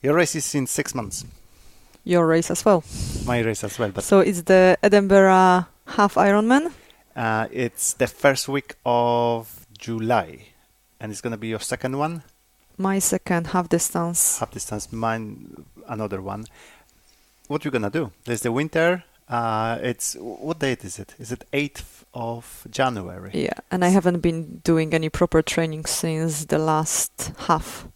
Your race is in 6 months. Your race as well. My race as well. But So it's the Edinburgh half Ironman? it's the first week of July. And it's going to be your second one. My second half distance. Half distance, mine another one. What you going to do? There's the winter. What date is it? Is it 8th of January? Yeah, and I haven't been doing any proper training since the last half,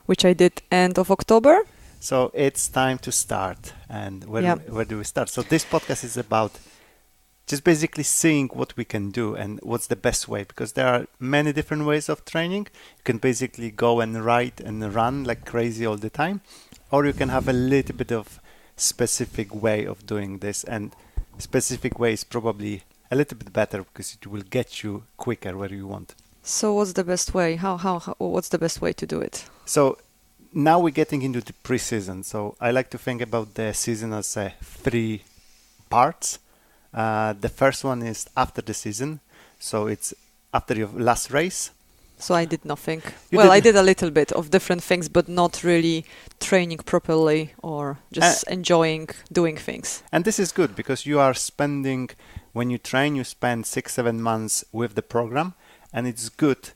which I did end of October. So it's time to start. And where do we start? So this podcast is about just basically seeing what we can do and what's the best way, because there are many different ways of training. You can basically go and ride and run like crazy all the time, or you can have a little bit of specific way of doing this, and specific way is probably a little bit better because it will get you quicker where you want. So what's the best way? What's the best way to do it? So now we're getting into the pre-season. So I like to think about the season as 3 parts. The first one is after the season. So it's after your last race. So I did nothing. I did a little bit of different things, but not really training properly or just enjoying doing things. And this is good because you are spending, when you train, you spend 6-7 months with the program, and it's good.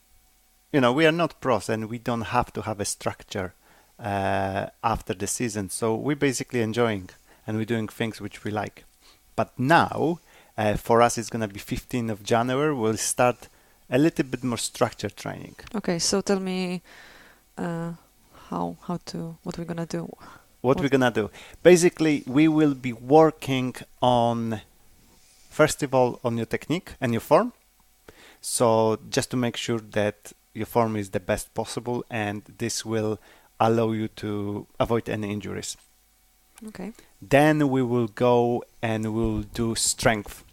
You know, we are not pros and we don't have to have a structure after the season. So we're basically enjoying and we're doing things which we like. But now, for us, it's going to be 15th of January. We'll start a little bit more structured training. Okay, so tell me what we're gonna do. What we're gonna do? Basically, we will be working on, first of all, on your technique and your form. So just to make sure that your form is the best possible, and this will allow you to avoid any injuries. Okay. Then we will go and we'll do strength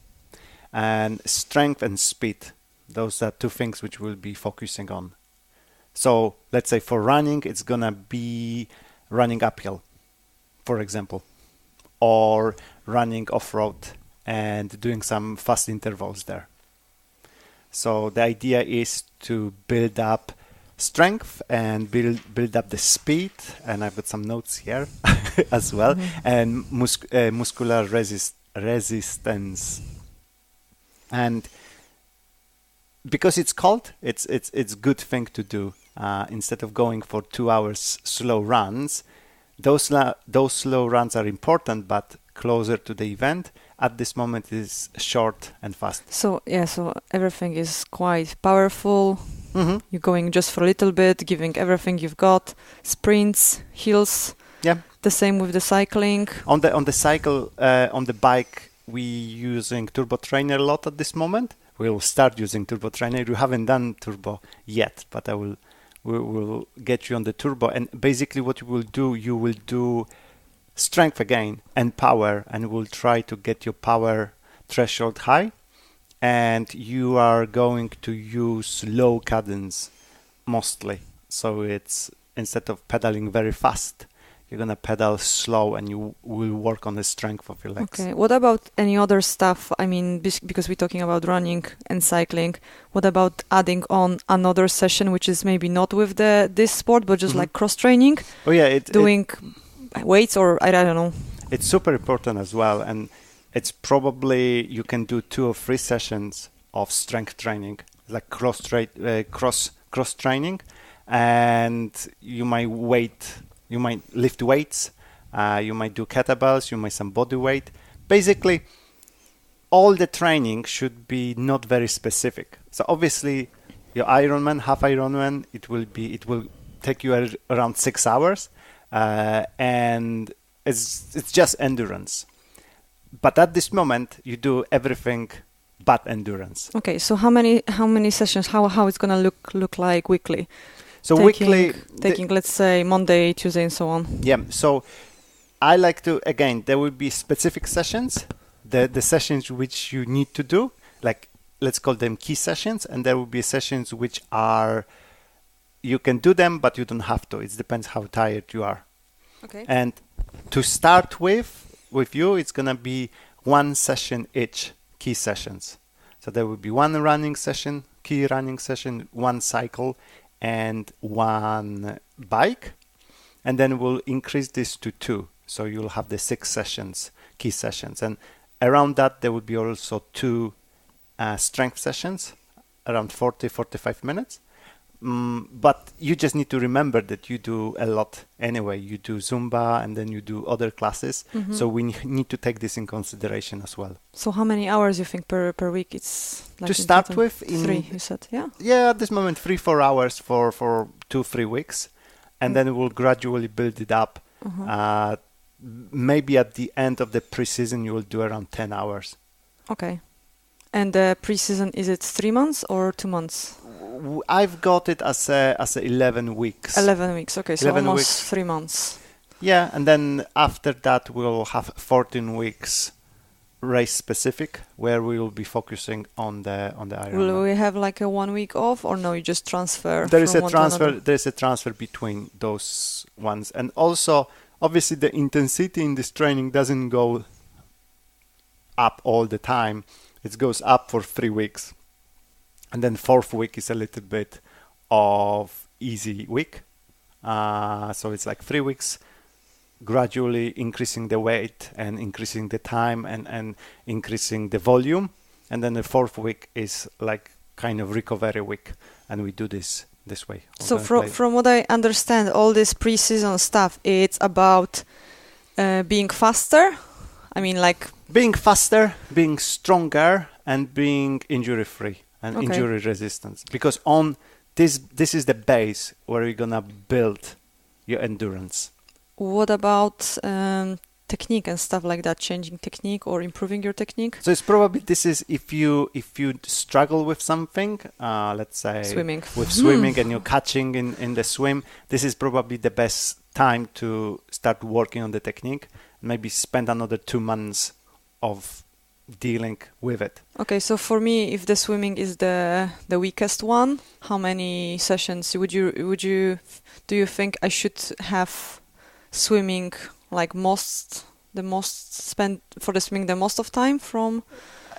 and speed. Those are 2 things which we'll be focusing on. So let's say for running, it's going to be running uphill, for example, or running off-road and doing some fast intervals there. So the idea is to build up strength and build up the speed, and I've got some notes here as well, and muscular resistance. And because it's cold, it's good thing to do. Instead of going for 2 hours slow runs, those slow runs are important, but closer to the event. At this moment, is short and fast. So everything is quite powerful. Mm-hmm. You're going just for a little bit, giving everything you've got. Sprints, hills. Yeah. The same with the cycling. On the cycle, on the bike, we using Turbo Trainer a lot at this moment. We'll start using Turbo Trainer. You haven't done Turbo yet, but we'll get you on the Turbo. And basically what you will do strength again and power, and we'll try to get your power threshold high. And you are going to use low cadence mostly. So it's, instead of pedaling very fast, you're going to pedal slow, and you will work on the strength of your legs. Okay. What about any other stuff? I mean, because we're talking about running and cycling, what about adding on another session, which is maybe not with this sport, but just like cross-training? Oh, yeah. Doing weights, or I don't know. It's super important as well. And it's probably, you can do 2 or 3 sessions of strength training, like cross training. And you might lift weights, you might do kettlebells, you might some body weight. Basically, all the training should be not very specific. So obviously, your Ironman, half Ironman, it will take you around 6 hours, and it's just endurance. But at this moment, you do everything but endurance. Okay, so how many sessions? How it's gonna look like weekly? So weekly, let's say Monday, Tuesday, and so on. Yeah. So I like to, again, there will be specific sessions, the sessions which you need to do, like let's call them key sessions, and there will be sessions which are, you can do them, but you don't have to. It depends how tired you are. Okay. And to start with you, it's gonna be 1 session each, key sessions. So there will be 1 running session, key running session, 1 cycle, and 1 bike. and then we'll increase this to 2. So you'll have the 6 sessions, key sessions. And around that, there will be also 2 strength sessions, around 45 minutes. But you just need to remember that you do a lot anyway. You do Zumba and then you do other classes. So we need to take this in consideration as well. So how many hours you think per week? It's like to start with, 3, you said, yeah? Yeah, at this moment, 4 hours for 2-3 weeks. And then we'll gradually build it up. Maybe at the end of the pre-season, you will do around 10 hours. Okay. And the pre-season, is it 3 months or 2 months? I've got it as 11 weeks. 11 weeks, okay, so almost weeks. 3 months. Yeah, and then after that we'll have 14 weeks race specific, where we will be focusing on the Ironman. Will we have like a 1 week off, or no? You just transfer. There is a transfer. There is a transfer between those ones, and also obviously the intensity in this training doesn't go up all the time. It goes up for 3 weeks. And then 4th week is a little bit of easy week. So it's like 3 weeks, gradually increasing the weight and increasing the time and increasing the volume. And then the 4th week is like kind of recovery week. And we do this way. So from what I understand, all this pre-season stuff, it's about being faster. I mean, like... Being faster, being stronger, and being injury-free. And injury resistance, because on this is the base where you're gonna build your endurance. What about technique and stuff like that? Changing technique or improving your technique? So it's probably if you struggle with something, let's say swimming, and you're catching in the swim, this is probably the best time to start working on the technique. Maybe spend another 2 months of dealing with it. Okay, so for me, if the swimming is the weakest one, how many sessions do you think I should have swimming, like the most of time from?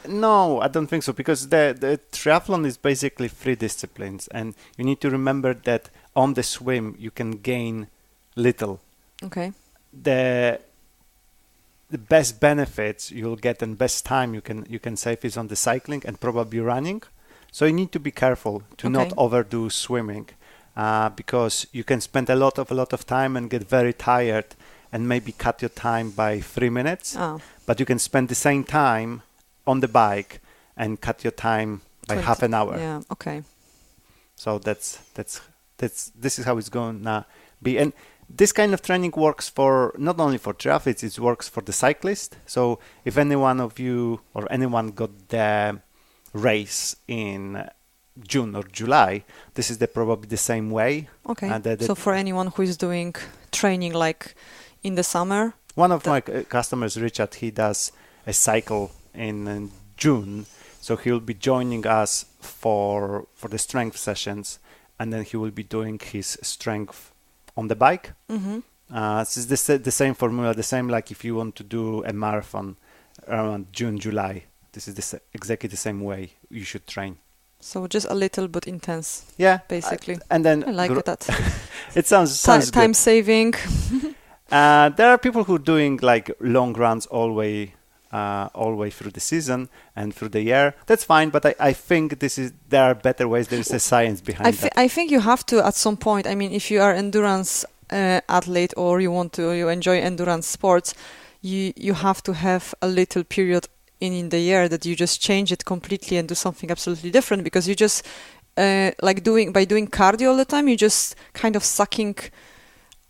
No, I don't think so, because the triathlon is basically 3 disciplines, and you need to remember that on the swim you can gain little. Okay. The best benefits you'll get and best time you can save is on the cycling and probably running. So you need to be careful to not overdo swimming, because you can spend a lot of time and get very tired and maybe cut your time by 3 minutes. But you can spend the same time on the bike and cut your time by half an hour. Yeah. Okay. So this is how it's gonna be. And this kind of training works for not only for triathletes, it works for the cyclist. So if any one of you or anyone got the race in June or July, this is probably the same way. Okay. So for anyone who is doing training like in the summer? One of my customers, Richard, he does a cycle in June. So he'll be joining us for the strength sessions, and then he will be doing his strength on the bike. This is the same formula, the same like if you want to do a marathon around June, July. This is exactly the same way you should train. So just a little bit intense. Yeah, basically. And then I like that. It sounds time good. saving. There are people who are doing like long runs all way through the season and through the year. That's fine, but I think there are better ways. There is a science behind that. I think you have to at some point. I mean, if you are endurance athlete or you enjoy endurance sports, you have to have a little period in the year that you just change it completely and do something absolutely different, because you just by doing cardio all the time, you just kind of sucking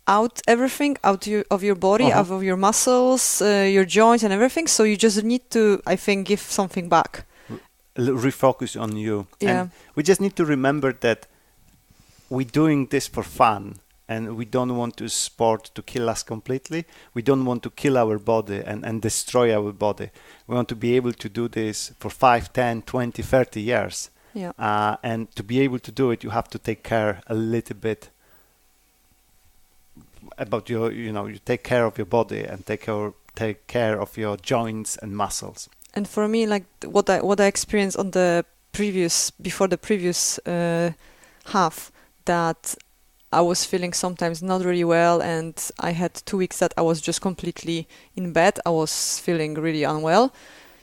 out everything out of your body, out of your muscles, your joints and everything. So you just need to, I think, give something back. Refocus on you. Yeah. And we just need to remember that we're doing this for fun, and we don't want to sport to kill us completely. We don't want to kill our body and destroy our body. We want to be able to do this for 5, 10, 20, 30 years. Yeah. And to be able to do it, you have to take care a little bit about you take care of your body and take care of your joints and muscles. And for me, like what I experienced on the previous half, that I was feeling sometimes not really well, and I had 2 weeks that I was just completely in bed. I was feeling really unwell.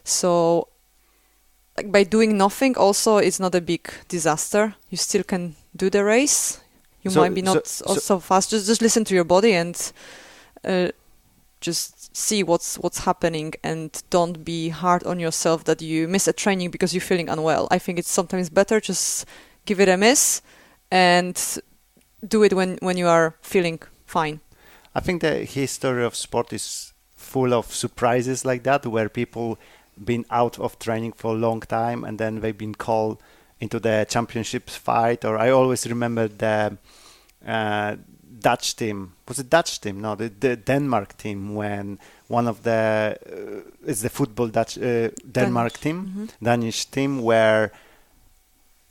So like by doing nothing also, it's not a big disaster. You still can do the race. You might be not so fast. Just listen to your body and just see what's happening, and don't be hard on yourself that you miss a training because you're feeling unwell. I think it's sometimes better just give it a miss and do it when you are feeling fine. I think the history of sport is full of surprises like that, where people been out of training for a long time and then they've been called into the championships fight. Or I always remember the Dutch team. Was it Dutch team? No, the Denmark team, when one of the it's the football Denmark team, Danish team, where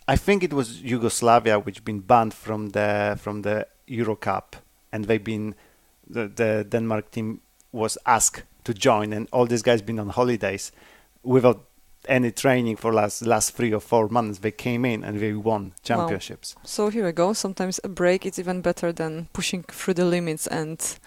I think it was Yugoslavia which been banned from the Euro Cup, and they've been the Denmark team was asked to join, and all these guys been on holidays without any training for last 3 or 4 months. They came in and they won championships. Wow. So here we go. Sometimes a break is even better than pushing through the limits and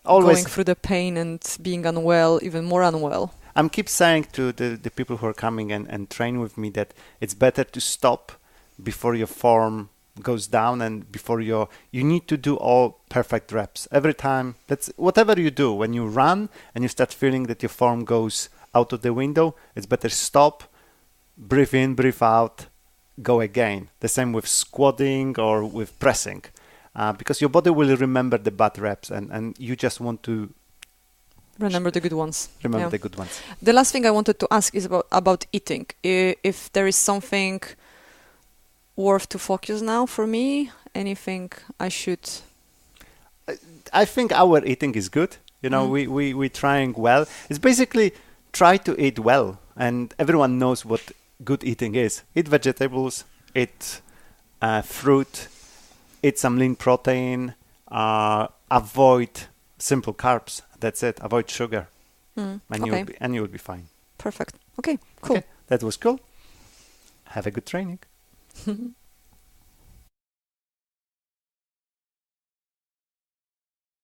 always going through the pain and being unwell, even more unwell. I'm keep saying to the people who are coming and train with me that it's better to stop before your form goes down, and before you need to do all perfect reps every time. That's whatever you do. When you run and you start feeling that your form goes out of the window, it's better stop, breathe in, breathe out, go again. The same with squatting or with pressing, because your body will remember the bad reps, and you just want to remember the good ones. The good ones. The last thing I wanted to ask is about eating. If there is something worth to focus now for me, anything I should... I think our eating is good. We're trying well. It's basically try to eat well, and everyone knows what good eating is. Eat vegetables, eat fruit, eat some lean protein, avoid simple carbs. That's it. Avoid sugar, and you'll be fine. Perfect. Okay, cool. Okay, that was cool. Have a good training.